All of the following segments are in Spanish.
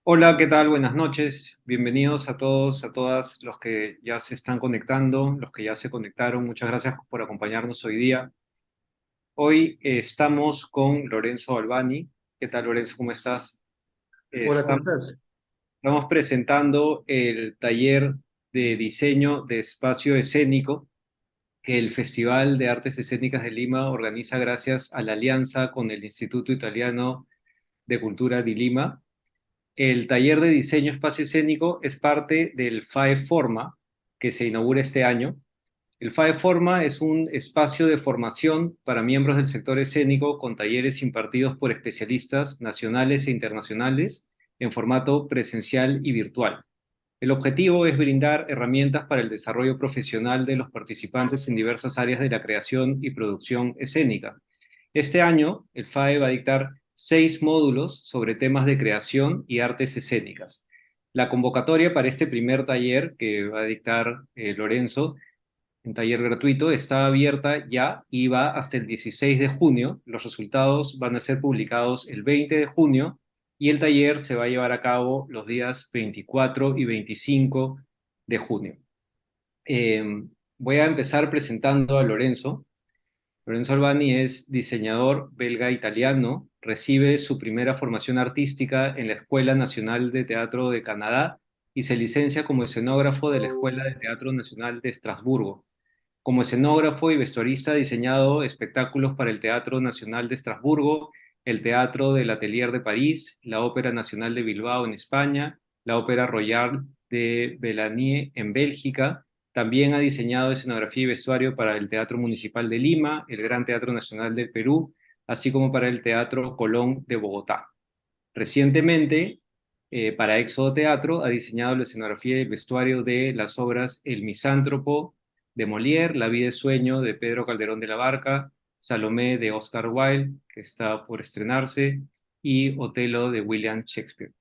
Hola, ¿qué tal? Buenas noches. Bienvenidos a todos, a todas los que ya se están conectando, los que ya se conectaron. Muchas gracias por acompañarnos hoy día. Hoy estamos con Lorenzo Albani. ¿Qué tal, Lorenzo? ¿Cómo estás? Hola, ¿cómo Estamos, estás? estamos presentando el taller de diseño de espacio escénico que el Festival de Artes Escénicas de Lima organiza gracias a la alianza con el Instituto Italiano de Cultura de Lima. El taller de diseño espacio escénico es parte del FAE Forma, que se inaugura este año. El FAE Forma es un espacio de formación para miembros del sector escénico con talleres impartidos por especialistas nacionales e internacionales en formato presencial y virtual. El objetivo es brindar herramientas para el desarrollo profesional de los participantes en diversas áreas de la creación y producción escénica. Este año, el FAE va a dictar 6 módulos sobre temas de creación y artes escénicas. La convocatoria para este primer taller que va a dictar Lorenzo, un taller gratuito, está abierta ya y va hasta el 16 de junio. Los resultados van a ser publicados el 20 de junio y el taller se va a llevar a cabo los días 24 y 25 de junio. Eh, Voy a empezar presentando a Lorenzo. Lorenzo Albani es diseñador belga-italiano, recibe su primera formación artística en la Escuela Nacional de Teatro de Canadá y se licencia como escenógrafo de la Escuela de Teatro Nacional de Estrasburgo. Como escenógrafo y vestuarista ha diseñado espectáculos para el Teatro Nacional de Estrasburgo, el Teatro del Atelier de París, la Ópera Nacional de Bilbao en España, la Ópera Royal de Bellany en Bélgica. También ha diseñado escenografía y vestuario para el Teatro Municipal de Lima, el Gran Teatro Nacional del Perú, así como para el Teatro Colón de Bogotá. Recientemente, para Éxodo Teatro, ha diseñado la escenografía y el vestuario de las obras El Misántropo de Molière, La vida es sueño de Pedro Calderón de la Barca, Salomé de Oscar Wilde, que está por estrenarse, y Otelo de William Shakespeare.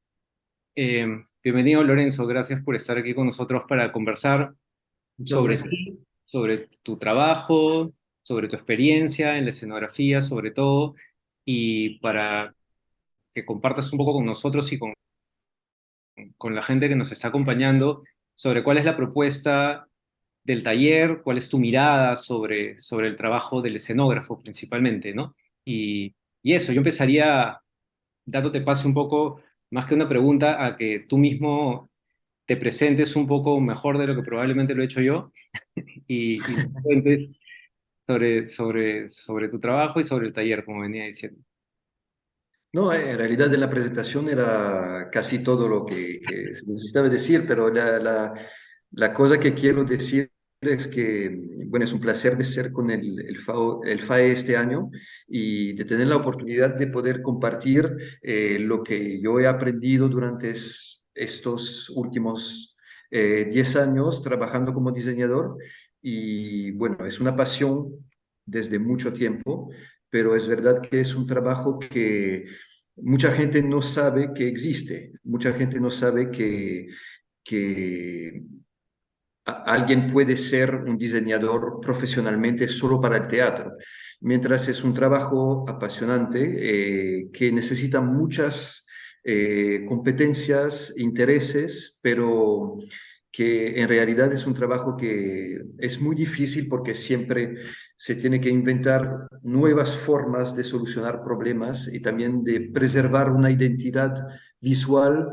Eh, Bienvenido, Lorenzo. Gracias por estar aquí con nosotros para conversar Muchas sobre gracias. ti, sobre tu trabajo, sobre tu experiencia en la escenografía, sobre todo, y para que compartas un poco con nosotros y con la gente que nos está acompañando sobre cuál es la propuesta del taller, cuál es tu mirada sobre el trabajo del escenógrafo principalmente, ¿no? Y eso, yo empezaría dándote paso un poco, más que una pregunta, a que tú mismo te presentes un poco mejor de lo que probablemente lo he hecho yo y nos cuentes sobre tu trabajo y sobre el taller, como venía diciendo. No, en realidad en la presentación era casi todo lo que se necesitaba decir, pero la cosa que quiero decir es que, bueno, es un placer de ser con el FAE este año y de tener la oportunidad de poder compartir lo que yo he aprendido durante estos últimos 10 años trabajando como diseñador. Y bueno, es una pasión desde mucho tiempo, pero es verdad que es un trabajo que mucha gente no sabe que existe, mucha gente no sabe que alguien puede ser un diseñador profesionalmente solo para el teatro, mientras es un trabajo apasionante que necesita muchas competencias, intereses, pero que en realidad es un trabajo que es muy difícil porque siempre se tiene que inventar nuevas formas de solucionar problemas y también de preservar una identidad visual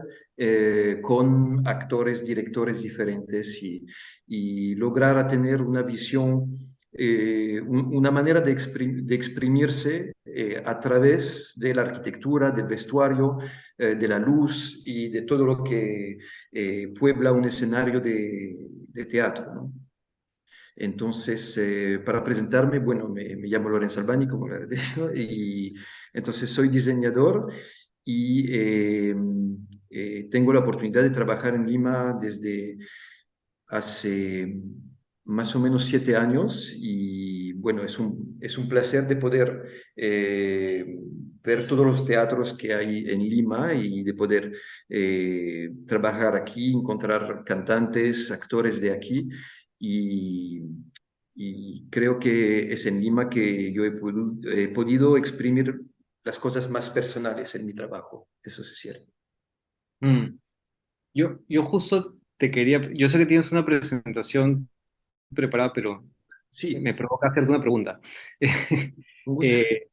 con actores, directores diferentes y lograr a tener una visión, una manera de exprimirse a través de la arquitectura, del vestuario, de la luz y de todo lo que puebla un escenario de teatro, ¿no? Entonces, para presentarme, bueno, me llamo Lorenzo Albani, como les digo, y entonces soy diseñador y tengo la oportunidad de trabajar en Lima desde hace más o menos 7 años y bueno, es un placer de poder ver todos los teatros que hay en Lima y de poder trabajar aquí, encontrar cantantes, actores de aquí y, y creo que es en Lima que yo he podido exprimir las cosas más personales en mi trabajo, eso es cierto. Mm. Yo justo te quería, yo sé que tienes una presentación preparada, pero Sí, me provoca hacerte una pregunta. con gusto. Eh,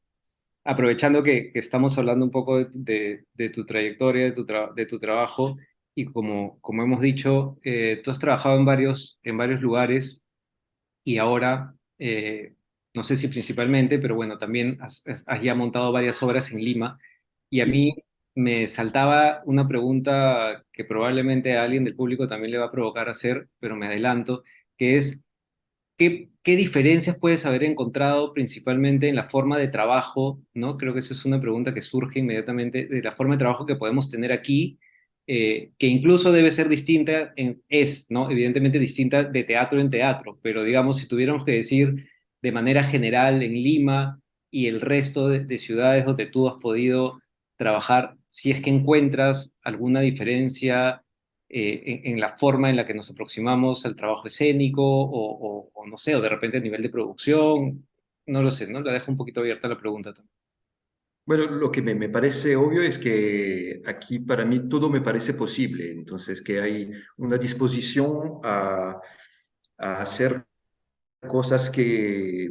Aprovechando que estamos hablando un poco de tu trayectoria, de tu trabajo, y como hemos dicho, tú has trabajado en varios lugares y ahora, no sé si principalmente, pero bueno, también has ya montado varias obras en Lima. Y a Sí. mí me saltaba una pregunta que probablemente a alguien del público también le va a provocar hacer, pero me adelanto, que es, ¿qué diferencias puedes haber encontrado principalmente en la forma de trabajo, ¿no? Creo que esa es una pregunta que surge inmediatamente de la forma de trabajo que podemos tener aquí, que incluso debe ser distinta, ¿no? Evidentemente distinta de teatro en teatro, pero digamos, si tuviéramos que decir de manera general en Lima y el resto de ciudades donde tú has podido trabajar, si es que encuentras alguna diferencia en la forma en la que nos aproximamos al trabajo escénico o no sé, o de repente a nivel de producción, no lo sé, ¿no? La dejo un poquito abierta la pregunta también. Bueno, lo que me parece obvio es que aquí para mí todo me parece posible, entonces que hay una disposición a hacer cosas que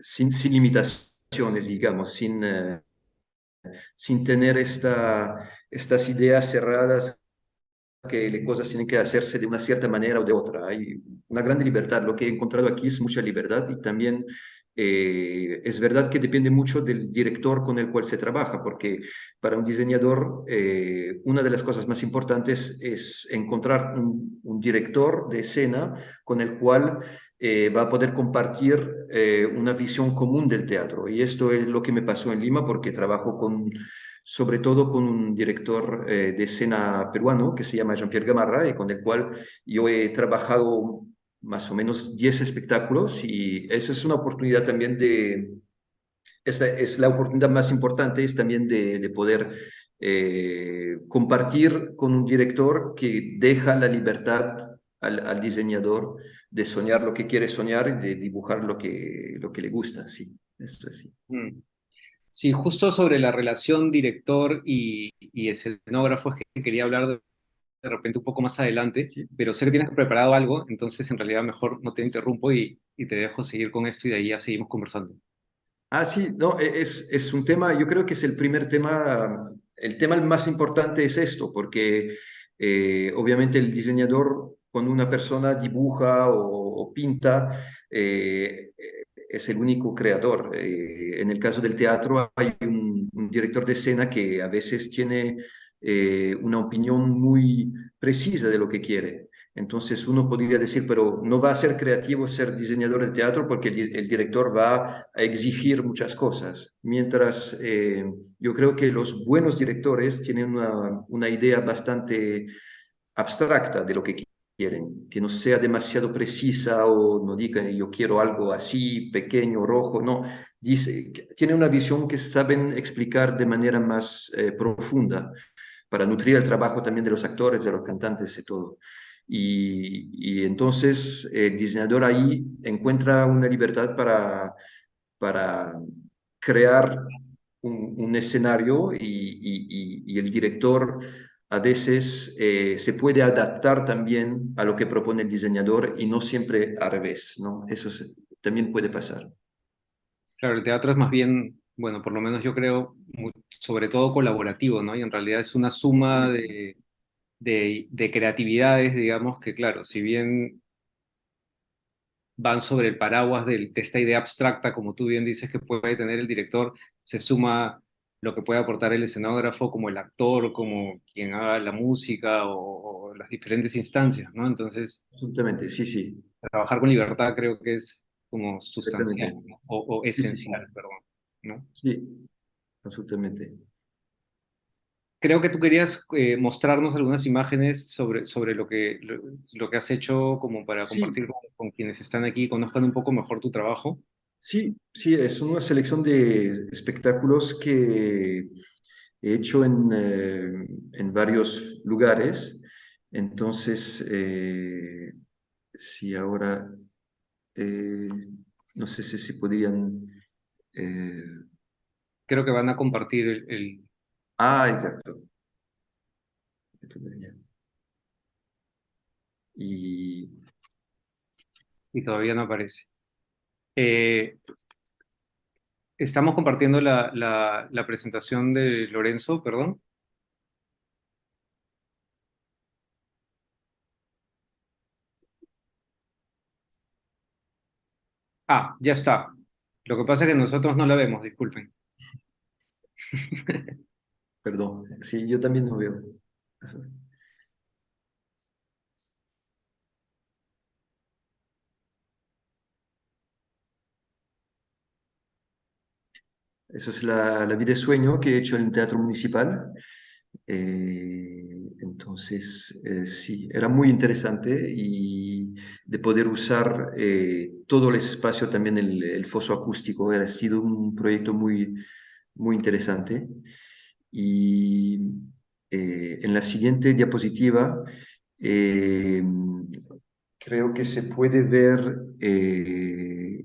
sin limitaciones, digamos, sin tener estas ideas cerradas que las cosas tienen que hacerse de una cierta manera o de otra. Hay una gran libertad. Lo que he encontrado aquí es mucha libertad y también es verdad que depende mucho del director con el cual se trabaja, porque para un diseñador una de las cosas más importantes es encontrar un director de escena con el cual va a poder compartir una visión común del teatro. Y esto es lo que me pasó en Lima porque trabajo sobre todo con un director de escena peruano que se llama Jean-Pierre Gamarra y con el cual yo he trabajado más o menos 10 espectáculos y esa es una oportunidad también esa es la oportunidad más importante, es también de poder compartir con un director que deja la libertad al diseñador de soñar lo que quiere soñar y de dibujar lo que le gusta, sí, esto es sí. Mm. Sí, justo sobre la relación director y escenógrafo es que quería hablar de repente un poco más adelante, Sí. pero sé que tienes preparado algo, entonces en realidad mejor no te interrumpo y te dejo seguir con esto y de ahí ya seguimos conversando. Ah, sí, no, es un tema, yo creo que es el primer tema, el tema más importante es esto, porque obviamente el diseñador, cuando una persona dibuja o pinta, es el único creador. En el caso del teatro hay un director de escena que a veces tiene una opinión muy precisa de lo que quiere. Entonces uno podría decir, pero no va a ser creativo ser diseñador de teatro porque el director va a exigir muchas cosas. Mientras yo creo que los buenos directores tienen una idea bastante abstracta de lo que quieren, que no sea demasiado precisa o no diga yo quiero algo así, pequeño, rojo, no. Tienen una visión que saben explicar de manera más profunda para nutrir el trabajo también de los actores, de los cantantes y todo. Y entonces el diseñador ahí encuentra una libertad para crear un escenario y el director a veces se puede adaptar también a lo que propone el diseñador y no siempre al revés, ¿no? También puede pasar. Claro, el teatro es más bien, bueno, por lo menos yo creo, sobre todo colaborativo, ¿no? Y en realidad es una suma de creatividades, digamos, que claro, si bien van sobre el paraguas de esta idea abstracta, como tú bien dices, que puede tener el director, se suma lo que puede aportar el escenógrafo, como el actor, como quien haga la música o las diferentes instancias, ¿no? Entonces, Absolutamente, sí, sí, trabajar con libertad creo que es como exactamente. sustancial, ¿no? O Sí, sí, esencial, perdón, ¿no? sí, absolutamente. Creo que tú querías mostrarnos algunas imágenes sobre lo que has hecho como para Sí, compartir con quienes están aquí y conozcan un poco mejor tu trabajo. sí, sí, es una selección de espectáculos que he hecho en varios lugares. Entonces, sí, ahora eh, no sé si podrían... eh, Creo que van a compartir ah, exacto. todavía. Y Y todavía no aparece. Eh, Estamos compartiendo la presentación de Lorenzo, perdón. Ah, ya está. Lo que pasa es que nosotros no la vemos, disculpen. perdón, sí, yo también no veo. Eso, eso es la vida de sueño que he hecho en el Teatro Municipal. Entonces, sí, era muy interesante y de poder usar todo el espacio, también el foso acústico, ha sido un proyecto muy, muy interesante. Y en la siguiente diapositiva, eh, creo que se puede ver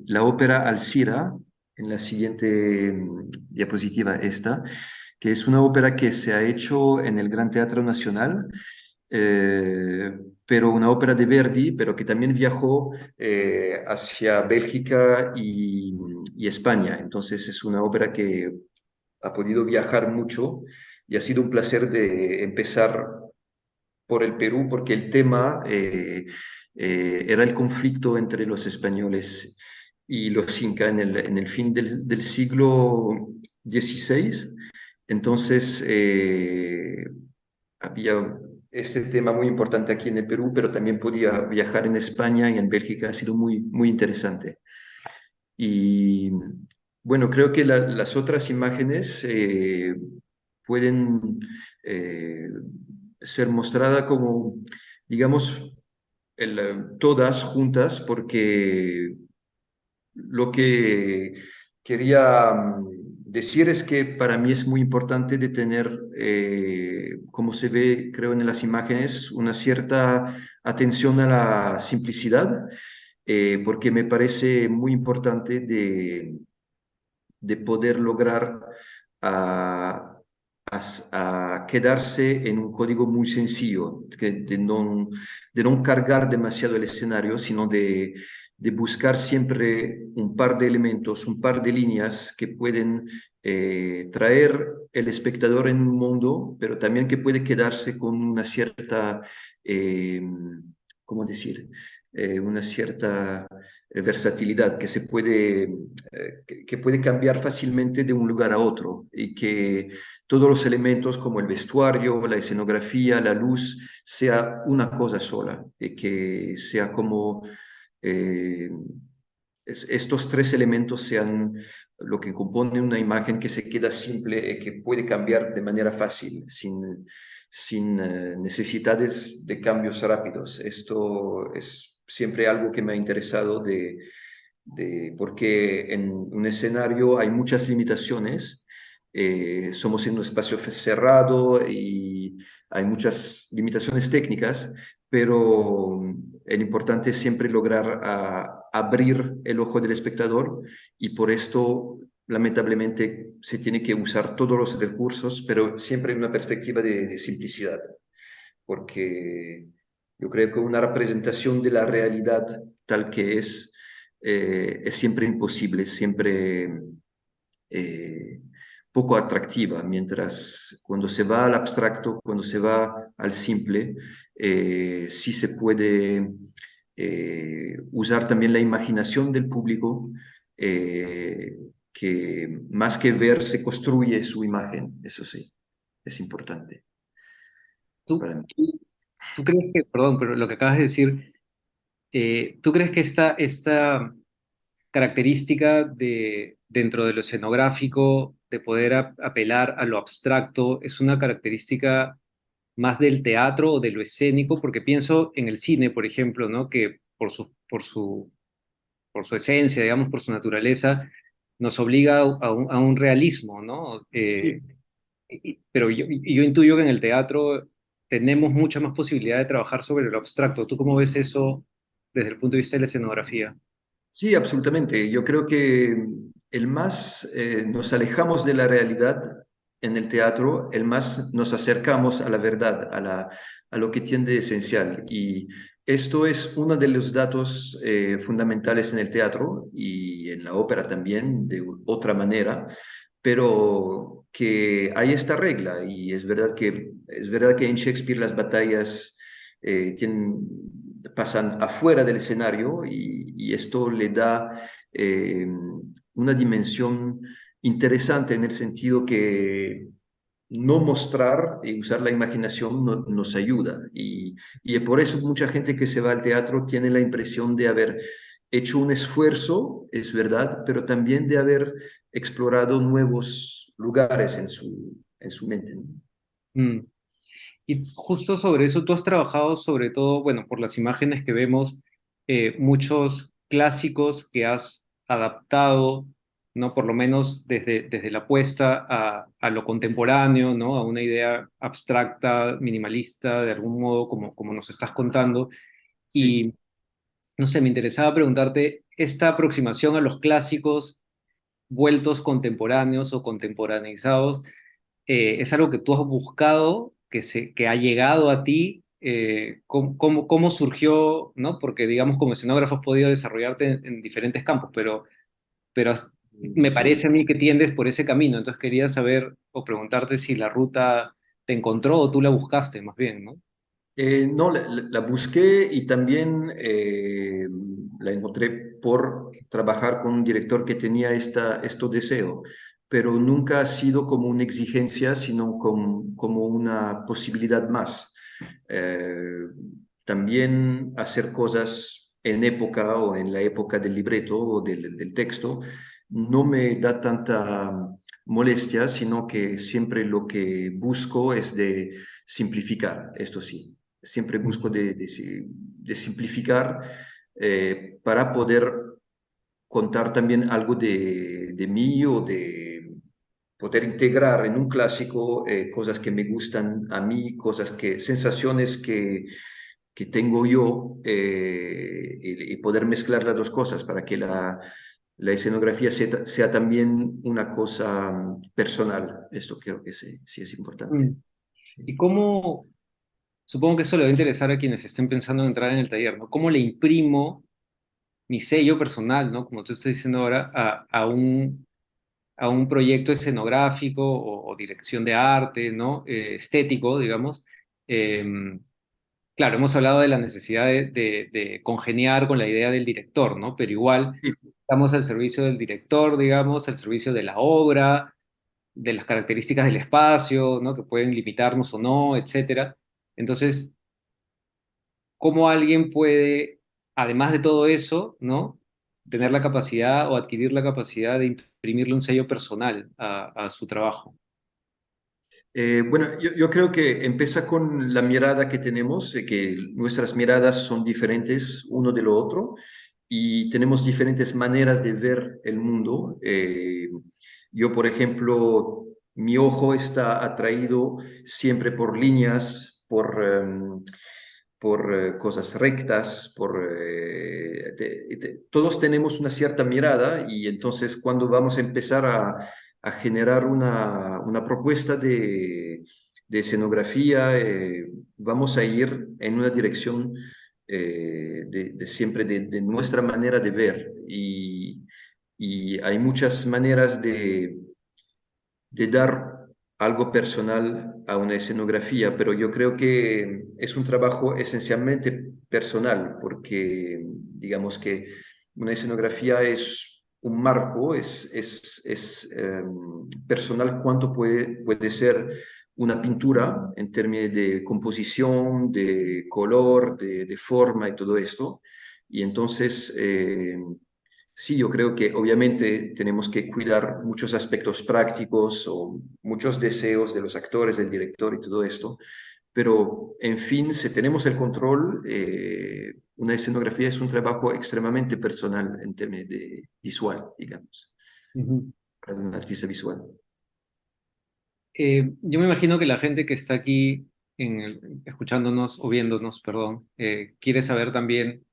la ópera Alcira en la siguiente diapositiva, esta, que es una ópera que se ha hecho en el Gran Teatro Nacional, eh, pero una ópera de Verdi, pero que también viajó hacia Bélgica y España. Entonces es una ópera que ha podido viajar mucho y ha sido un placer de empezar por el Perú porque el tema era el conflicto entre los españoles y los incas en el fin del siglo XVI. Entonces, había este tema muy importante aquí en el Perú, pero también podía viajar en España y en Bélgica. Ha sido muy, muy interesante. Y bueno, creo que las otras imágenes pueden eh, ser mostradas como, digamos, todas juntas, porque lo que quería decir es que para mí es muy importante de tener, como se ve, creo, en las imágenes, una cierta atención a la simplicidad, porque me parece muy importante de poder lograr a, a quedarse en un código muy sencillo, de no cargar demasiado el escenario, sino de buscar siempre un par de elementos, un par de líneas que pueden traer el espectador en un mundo, pero también que puede quedarse con una cierta, eh, ¿cómo decir? Una cierta versatilidad que se puede que puede cambiar fácilmente de un lugar a otro y que todos los elementos como el vestuario, la escenografía, la luz, sea una cosa sola y que sea como eh, estos tres elementos sean lo que compone una imagen que se queda simple y que puede cambiar de manera fácil, sin necesidades de cambios rápidos. Esto es siempre algo que me ha interesado porque en un escenario hay muchas limitaciones. Somos en un espacio cerrado y hay muchas limitaciones técnicas, pero el importante es siempre lograr abrir el ojo del espectador y por esto, lamentablemente, se tiene que usar todos los recursos, pero siempre en una perspectiva de simplicidad, porque yo creo que una representación de la realidad tal que es siempre imposible, siempre eh, poco atractiva, mientras cuando se va al abstracto, cuando se va al simple, sí se puede usar también la imaginación del público, que más que ver se construye su imagen, eso sí, es importante ¿Tú, para mí. tú crees que, perdón, pero lo que acabas de decir, ¿tú crees que esta característica dentro de lo escenográfico, de poder apelar a lo abstracto, es una característica más del teatro o de lo escénico? Porque pienso en el cine, por ejemplo, ¿no? Que por su esencia, digamos, por su naturaleza, nos obliga a un realismo, ¿no? Sí, Pero yo intuyo que en el teatro tenemos mucha más posibilidad de trabajar sobre lo abstracto. ¿Tú cómo ves eso desde el punto de vista de la escenografía? sí, absolutamente. Yo creo que el más nos alejamos de la realidad, en el teatro, el más nos acercamos a la verdad, a lo que tiene esencial. Y esto es uno de los datos fundamentales en el teatro y en la ópera también, de otra manera, pero que hay esta regla y es verdad que en Shakespeare las batallas pasan afuera del escenario y esto le da una dimensión interesante en el sentido que no mostrar y usar la imaginación nos ayuda. Y por eso mucha gente que se va al teatro tiene la impresión de haber hecho un esfuerzo, es verdad, pero también de haber explorado nuevos lugares en su mente, ¿no? Mm. Y justo sobre eso, tú has trabajado sobre todo, bueno, por las imágenes que vemos, muchos clásicos que has adaptado, ¿no? Por lo menos desde la apuesta a lo contemporáneo, ¿no? A una idea abstracta, minimalista, de algún modo, como nos estás contando. Sí. Y, no sé, me interesaba preguntarte, esta aproximación a los clásicos vueltos contemporáneos o contemporaneizados, ¿es algo que tú has buscado, que ha llegado a ti? ¿Cómo surgió, ¿no? Porque, digamos, como escenógrafo has podido desarrollarte en diferentes campos, pero me Sí. parece a mí que tiendes por ese camino. Entonces quería saber o preguntarte si la ruta te encontró o tú la buscaste, más bien, ¿no? No, la busqué y también la encontré por trabajar con un director que tenía este deseo, pero nunca ha sido como una exigencia, sino como una posibilidad más. Eh, También hacer cosas en época o en la época del libreto o del texto no me da tanta molestia, sino que siempre lo que busco es de simplificar, esto sí. Siempre busco Ujú. de simplificar para poder contar también algo de mí o de poder integrar en un clásico cosas que me gustan a mí, sensaciones que tengo yo y poder mezclar las dos cosas para que la escenografía sea también una cosa personal. Esto creo que sí, sí es importante. Mm. ¿Y cómo, supongo que eso le va a interesar a quienes estén pensando en entrar en el taller, ¿no? ¿Cómo le imprimo mi sello personal, ¿no? Como tú estás diciendo ahora, a un proyecto escenográfico o dirección de arte, ¿no? Estético, digamos? Eh, claro, hemos hablado de la necesidad de congeniar con la idea del director, ¿no? Pero igual Sí. estamos al servicio del director, digamos, al servicio de la obra, de las características del espacio, ¿no? Que pueden limitarnos o no, etcétera. Entonces, ¿cómo alguien puede, además de todo eso, ¿no? Tener la capacidad o adquirir la capacidad de imprimirle un sello personal a su trabajo? Bueno, yo creo que empieza con la mirada que tenemos, que nuestras miradas son diferentes uno de lo otro y tenemos diferentes maneras de ver el mundo. Yo, por ejemplo, mi ojo está atraído siempre por líneas, por cosas rectas, todos tenemos una cierta mirada y entonces cuando vamos a empezar a generar una propuesta de escenografía, vamos a ir en una dirección siempre de nuestra manera de ver y hay muchas maneras de dar algo personal a una escenografía, pero yo creo que es un trabajo esencialmente personal, porque digamos que una escenografía es un marco, personal cuánto puede ser una pintura en términos de composición, de color, de forma y todo esto. Y entonces, sí, yo creo que obviamente tenemos que cuidar muchos aspectos prácticos o muchos deseos de los actores, del director y todo esto, pero en fin, si tenemos el control, una escenografía es un trabajo extremadamente personal en términos de visual, digamos, Ujú. para un artista visual. Yo me imagino que la gente que está aquí escuchándonos o viéndonos, perdón, quiere saber también,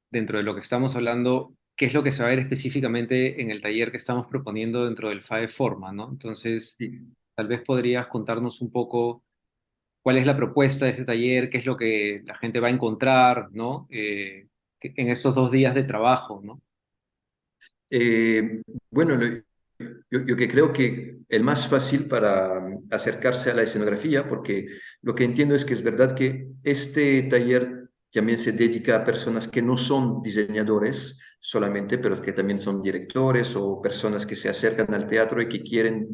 dentro de lo que estamos hablando, qué es lo que se va a ver específicamente en el taller que estamos proponiendo dentro del FAE Forma, ¿no? Entonces, Sí. Tal vez podrías contarnos un poco cuál es la propuesta de ese taller, qué es lo que la gente va a encontrar, ¿no? En estos 2 días de trabajo, ¿no? Eh, bueno, yo que creo que el más fácil para acercarse a la escenografía, porque lo que entiendo es que es verdad que este taller también se dedica a personas que no son diseñadores solamente, pero que también son directores o personas que se acercan al teatro y que quieren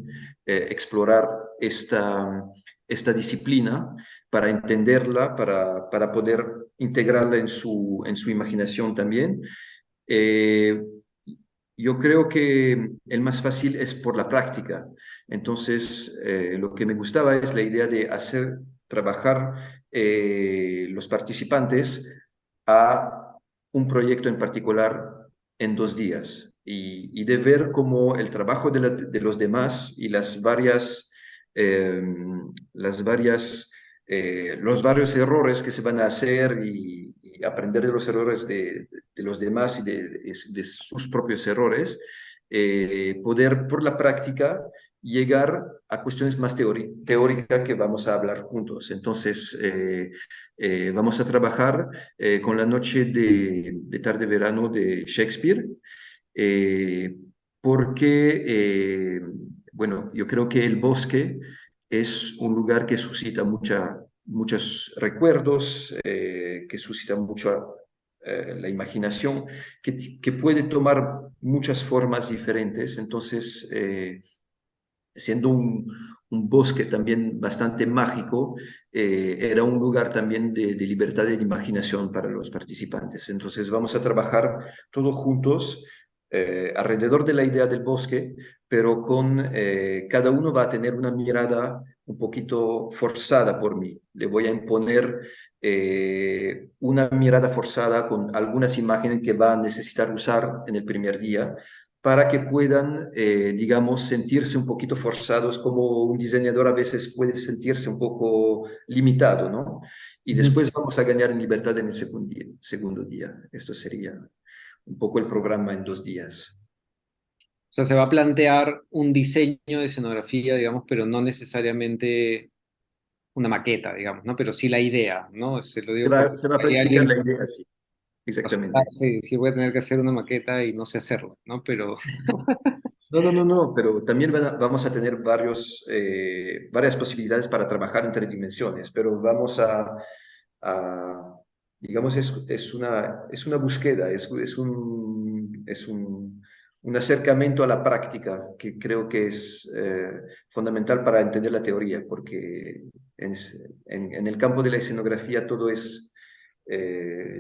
explorar esta disciplina para entenderla, para poder integrarla en su imaginación también. Eh, yo creo que el más fácil es por la práctica. Entonces, lo que me gustaba es la idea de hacer trabajar los participantes a un proyecto en particular en 2 días y de ver cómo el trabajo de los demás y eh, las varias los varios errores que se van a hacer y aprender de los errores de los demás y de sus propios errores, poder por la práctica llegar a cuestiones más teóricas que vamos a hablar juntos. Entonces, vamos a trabajar con la noche de tarde verano de Shakespeare, eh, porque, bueno, yo creo que el bosque es un lugar que suscita muchos recuerdos, que suscita mucho la imaginación, que puede tomar muchas formas diferentes. Entonces, siendo un bosque también bastante mágico, era un lugar también de libertad de imaginación para los participantes. Entonces vamos a trabajar todos juntos alrededor de la idea del bosque, pero con cada uno va a tener una mirada un poquito forzada por mí. Le voy a imponer una mirada forzada con algunas imágenes que va a necesitar usar en el primer día para que puedan, digamos, sentirse un poquito forzados, como un diseñador a veces puede sentirse un poco limitado, ¿no? Y Ujú. después vamos a ganar en libertad en el segundo día. Esto sería un poco el programa en 2 días. O sea, se va a plantear un diseño de escenografía, digamos, pero no necesariamente una maqueta, digamos, ¿no? Pero sí la idea, ¿no? Se lo digo porque Se va a hay planificar alguien la que idea, sí, va a exactamente. asustarse y sí voy a tener que hacer una maqueta y no sé hacerlo, ¿no? Pero, No, no, no, no, pero también vamos a tener varias posibilidades para trabajar en 3 dimensiones, pero vamos a, digamos, es una búsqueda, un acercamiento a la práctica que creo que es fundamental para entender la teoría, porque en, en el campo de la escenografía todo es,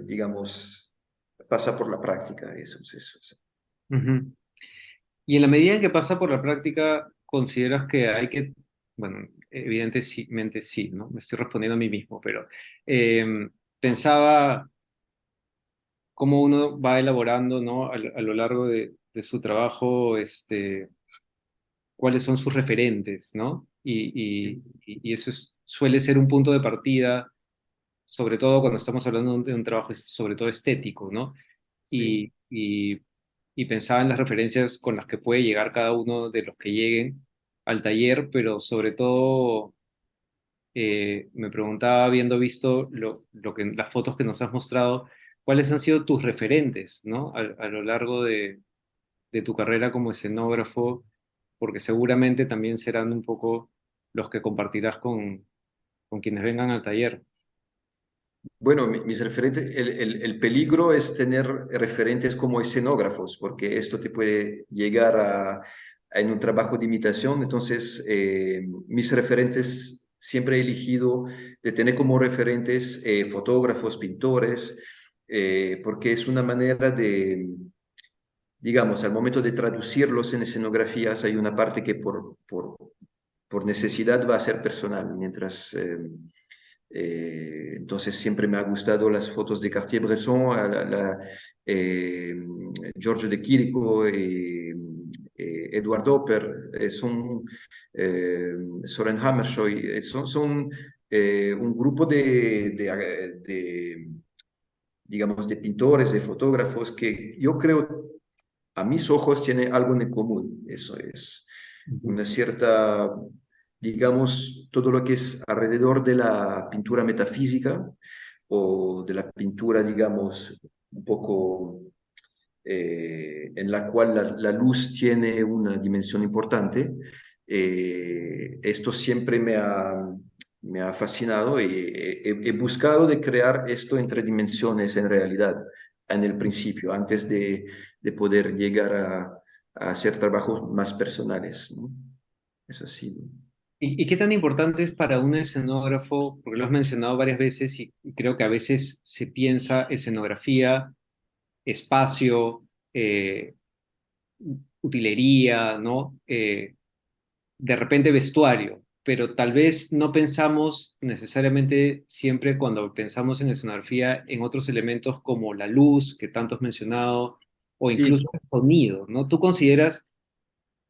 digamos, pasa por la práctica, eso. ujú. Y en la medida en que pasa por la práctica, ¿consideras que hay que, bueno, evidentemente sí, ¿no? Me estoy respondiendo a mí mismo, pero pensaba cómo uno va elaborando, ¿no? A lo largo de su trabajo, cuáles son sus referentes, ¿no? Y eso suele ser un punto de partida, sobre todo cuando estamos hablando de un trabajo sobre todo estético, ¿no? Sí. Y pensaba en las referencias con las que puede llegar cada uno de los que lleguen al taller, pero sobre todo me preguntaba, habiendo visto las fotos que nos has mostrado, ¿cuáles han sido tus referentes, ¿no? A lo largo de tu carrera como escenógrafo, porque seguramente también serán un poco los que compartirás con quienes vengan al taller. Bueno, mis referentes, el peligro es tener referentes como escenógrafos, porque esto te puede llegar en un trabajo de imitación. Entonces, mis referentes siempre he elegido de tener como referentes fotógrafos, pintores, porque es una manera de, digamos, al momento de traducirlos en escenografías, hay una parte que por necesidad va a ser personal, mientras entonces siempre me ha gustado las fotos de Cartier-Bresson, eh, Giorgio de Chirico, Edward Hopper, Soren Hammershøi, son un grupo digamos, de pintores, de fotógrafos que yo creo a mis ojos tiene algo en común. Eso es Ujú. una cierta digamos, todo lo que es alrededor de la pintura metafísica o de la pintura, digamos, un poco en la cual la luz tiene una dimensión importante. Esto siempre me ha fascinado y he buscado de crear esto en tres dimensiones en realidad, en el principio, antes de poder llegar a hacer trabajos más personales, ¿no? Es así, ¿no? Y qué tan importante es para un escenógrafo? Porque lo has mencionado varias veces y creo que a veces se piensa escenografía, espacio, utilería, ¿no? De repente vestuario, pero tal vez no pensamos necesariamente siempre cuando pensamos en escenografía en otros elementos como la luz, que tanto has mencionado, o Sí, incluso el sonido, ¿no? ¿Tú consideras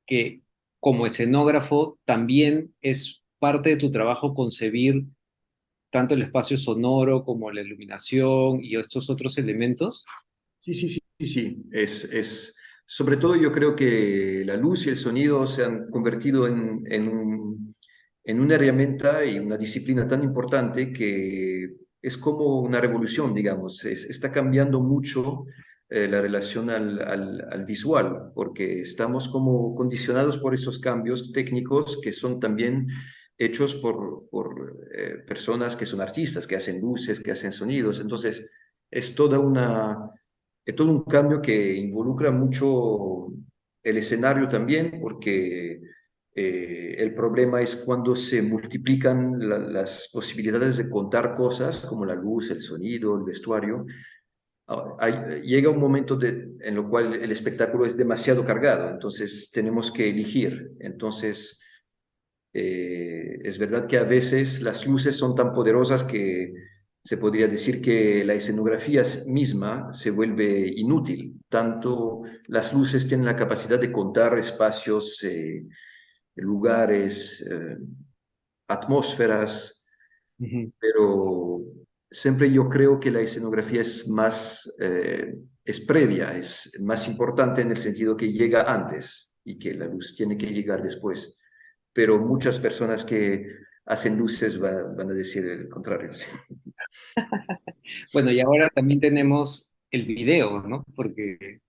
que como escenógrafo también es parte de tu trabajo concebir tanto el espacio sonoro como la iluminación y estos otros elementos? sí, sí, sí, sí, sí. Sobre todo yo creo que la luz y el sonido se han convertido en una herramienta y una disciplina tan importante que es como una revolución, digamos. Está cambiando mucho la relación al visual, porque estamos como condicionados por esos cambios técnicos que son también hechos por personas que son artistas, que hacen luces, que hacen sonidos. Entonces, es toda una es todo un cambio que involucra mucho el escenario también, porque el problema es cuando se multiplican las posibilidades de contar cosas, como la luz, el sonido, el vestuario. Llega un momento en lo cual el espectáculo es demasiado cargado, entonces tenemos que elegir. Entonces, es verdad que a veces las luces son tan poderosas que se podría decir que la escenografía misma se vuelve inútil. Tanto las luces tienen la capacidad de contar espacios, lugares, atmósferas, Ujú. pero siempre yo creo que la escenografía es más, es previa, es más importante en el sentido que llega antes y que la luz tiene que llegar después. Pero muchas personas que hacen luces van a decir el contrario. Bueno, y ahora también tenemos el video, ¿no? Porque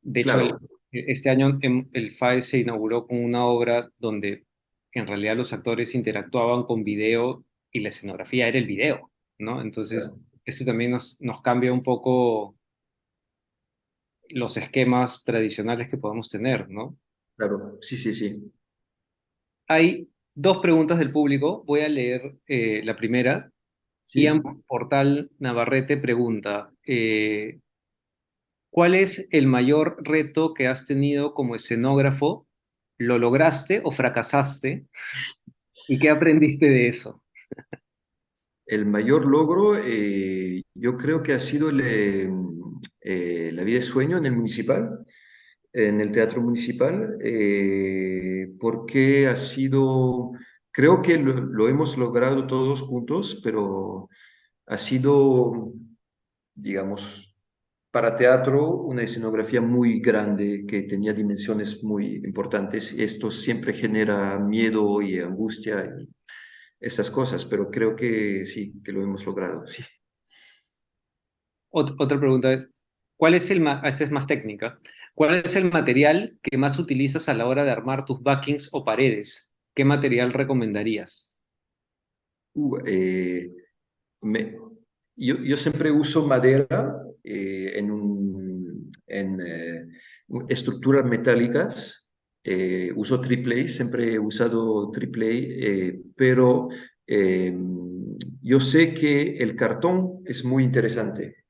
de hecho Claro, este año el FAE se inauguró con una obra donde en realidad los actores interactuaban con video y la escenografía era el video, ¿no? Entonces, claro, eso también nos cambia un poco los esquemas tradicionales que podemos tener, ¿no? claro, sí, sí, sí, Hay dos preguntas del público. Voy a leer la primera. Ian sí. Portal Navarrete pregunta, ¿cuál es el mayor reto que has tenido como escenógrafo? ¿Lo lograste o fracasaste? ¿Y qué aprendiste de eso? El mayor logro, yo creo que ha sido la vida de sueño en el municipal, en el teatro municipal, porque ha sido, creo que lo hemos logrado todos juntos, pero ha sido, digamos, para teatro una escenografía muy grande que tenía dimensiones muy importantes. Esto siempre genera miedo y angustia y esas cosas, pero creo que sí, que lo hemos logrado. Sí. Otra pregunta es, esa es más técnica, ¿cuál es el material que más utilizas a la hora de armar tus backings o paredes? ¿Qué material recomendarías? Uh, eh, me- yo siempre uso madera en estructuras metálicas. Uso triple A, siempre he usado triple A, pero eh, yo sé que el cartón es muy interesante.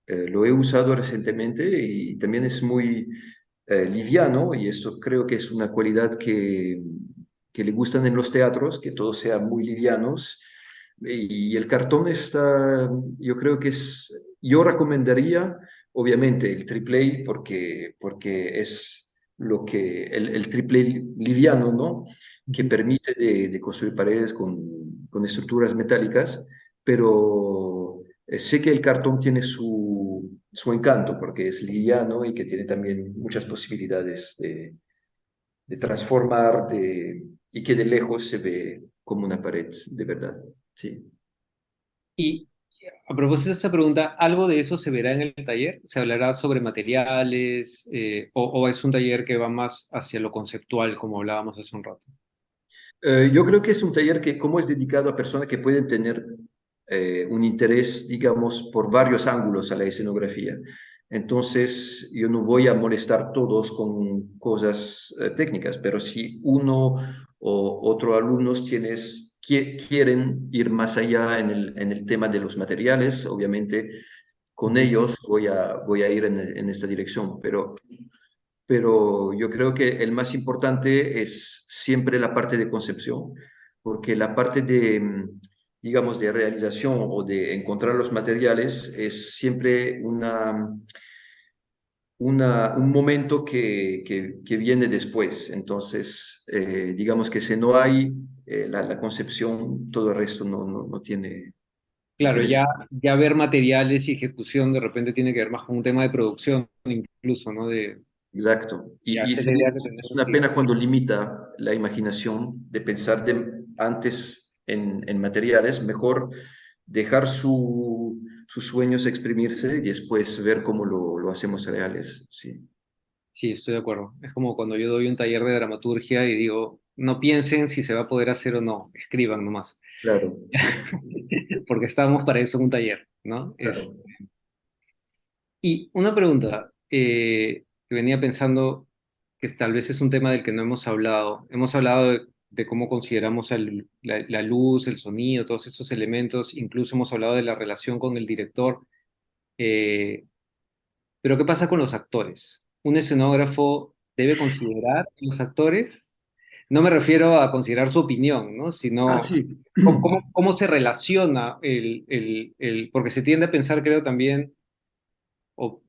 Lo he usado recientemente y también es muy liviano y esto creo que es una cualidad que le gustan en los teatros, que todos sean muy livianos. Y el cartón está, yo creo que es, yo recomendaría obviamente el triple A porque es lo que, el triple A liviano, ¿no? Que Ujú. permite de construir paredes con estructuras metálicas, pero sé que el cartón tiene su encanto porque es liviano y que tiene también muchas posibilidades de transformar, y que de lejos se ve como una pared, de verdad. Sí. Y a propósito de esta pregunta, ¿algo de eso se verá en el taller? ¿Se hablará sobre materiales o es un taller que va más hacia lo conceptual, como hablábamos hace un rato? Yo creo que es un taller que, como es dedicado a personas que pueden tener un interés, digamos, por varios ángulos a la escenografía. Entonces, yo no voy a molestar todos con cosas técnicas, pero si uno o otro alumnos quieren ir más allá en el tema de los materiales, obviamente con Ujú. ellos voy a ir en esta dirección, pero yo creo que el más importante es siempre la parte de concepción, porque la parte de, digamos, de realización o de encontrar los materiales es siempre un momento que viene después. Entonces, digamos que si no hay la concepción, todo el resto no tiene Claro, interés. ya ver materiales y ejecución de repente tiene que ver más con un tema de producción incluso, ¿no? Exacto. Ya Y sé la idea que tenés es una aquí. pena cuando limita la imaginación de pensar antes en materiales, mejor dejar sus sueños exprimirse y después ver cómo lo hacemos reales. Sí, Sí, estoy de acuerdo. Es como cuando yo doy un taller de dramaturgia y digo, no piensen si se va a poder hacer o no, escriban nomás. claro, Porque estamos para eso en un taller, ¿no? claro. Y una pregunta que venía pensando, que tal vez es un tema del que no hemos hablado. Hemos hablado de cómo consideramos la luz, el sonido, todos esos elementos, incluso hemos hablado de la relación con el director. eh, pero ¿qué pasa con los actores? ¿Un escenógrafo debe considerar a los actores? No me refiero a considerar su opinión, ¿no? Ah, Sino sí. cómo se relaciona porque se tiende a pensar, creo también, o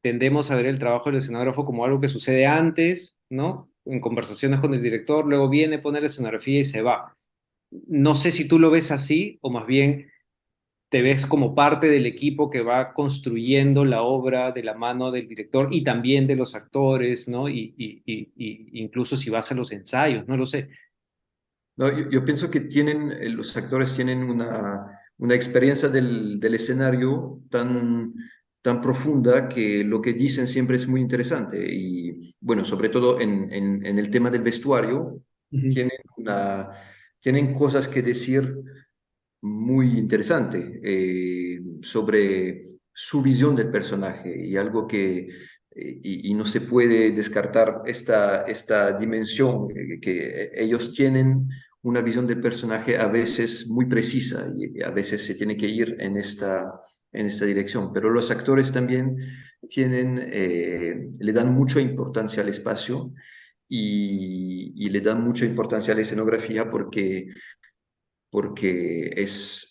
tendemos a ver el trabajo del escenógrafo como algo que sucede antes, ¿no? En conversaciones con el director, luego viene, pone la escenografía y se va. No sé si tú lo ves así o más bien te ves como parte del equipo que va construyendo la obra de la mano del director y también de los actores, ¿no? Y incluso si vas a los ensayos, no lo sé. No, yo pienso que los actores tienen una experiencia del escenario tan profunda que lo que dicen siempre es muy interesante. Y bueno, sobre todo en el tema del vestuario, Ujú. tienen, una, tienen cosas que decir muy interesante sobre su visión del personaje y algo y no se puede descartar esta dimensión que ellos tienen una visión del personaje a veces muy precisa y a veces se tiene que ir en esta dirección, pero los actores también le dan mucha importancia al espacio y le dan mucha importancia a la escenografía porque es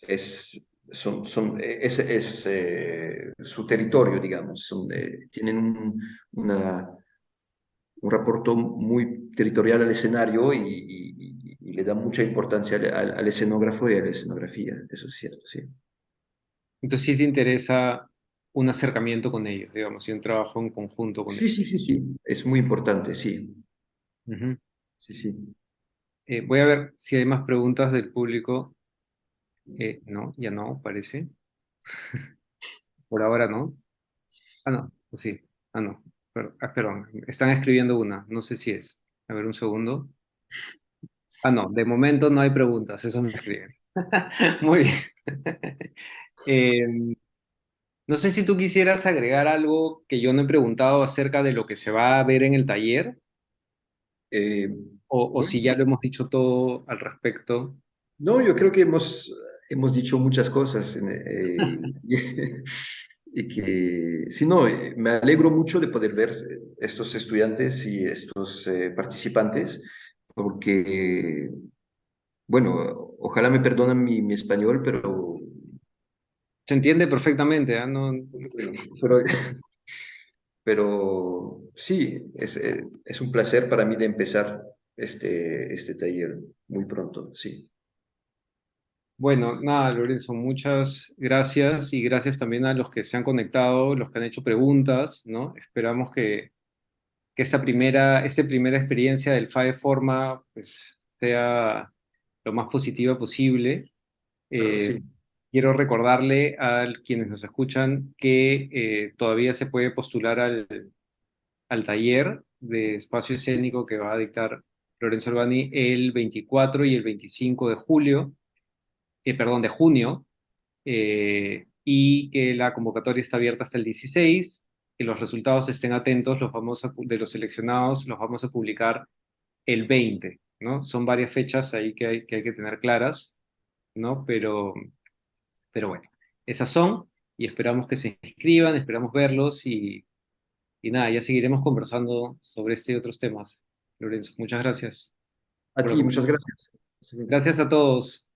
su territorio, digamos. Tienen un rapporto muy territorial al escenario y le dan mucha importancia al escenógrafo y a la escenografía, eso es cierto, sí. Entonces sí se interesa un acercamiento con ellos, digamos, y un trabajo en conjunto con Sí, ellos. sí, sí, sí, es muy importante, sí, Ujú. sí, sí. Voy a ver si hay más preguntas del público. No, ya no, parece. Por ahora no. Ah, no, pues sí. Ah, no. Perdón, están escribiendo una, no sé si es. A ver, un segundo. Ah, no, de momento no hay preguntas, eso me escriben. Muy bien. Eh, no sé si tú quisieras agregar algo que yo no he preguntado acerca de lo que se va a ver en el taller, Eh, o bueno, si ya lo hemos dicho todo al respecto. no, yo creo que hemos dicho muchas cosas y que, sí, no, me alegro mucho de poder ver estos estudiantes y estos participantes, porque, bueno, ojalá me perdonen mi español, Se entiende perfectamente, ¿ah? No, pero, pero sí, es un placer para mí de empezar este taller muy pronto, sí. bueno, nada, Lorenzo, muchas gracias y gracias también a los que se han conectado, los que han hecho preguntas, ¿no? Esperamos que esta primera experiencia del FAE Forma pues, sea lo más positiva posible. Claro, Eh, sí. Quiero recordarle a quienes nos escuchan que todavía se puede postular al taller de espacio escénico que va a dictar Lorenzo Albani el 24 y el 25 de julio, perdón, de junio, y que la convocatoria está abierta hasta el 16, que los resultados estén atentos, de los seleccionados los vamos a publicar el 20, ¿no? Son varias fechas ahí que hay que tener claras, ¿no? Pero bueno, esas son y esperamos que se inscriban, esperamos verlos y nada, ya seguiremos conversando sobre este y otros temas. Lorenzo, muchas gracias A por ti, acompañarnos. muchas gracias. Hasta luego. Gracias a todos.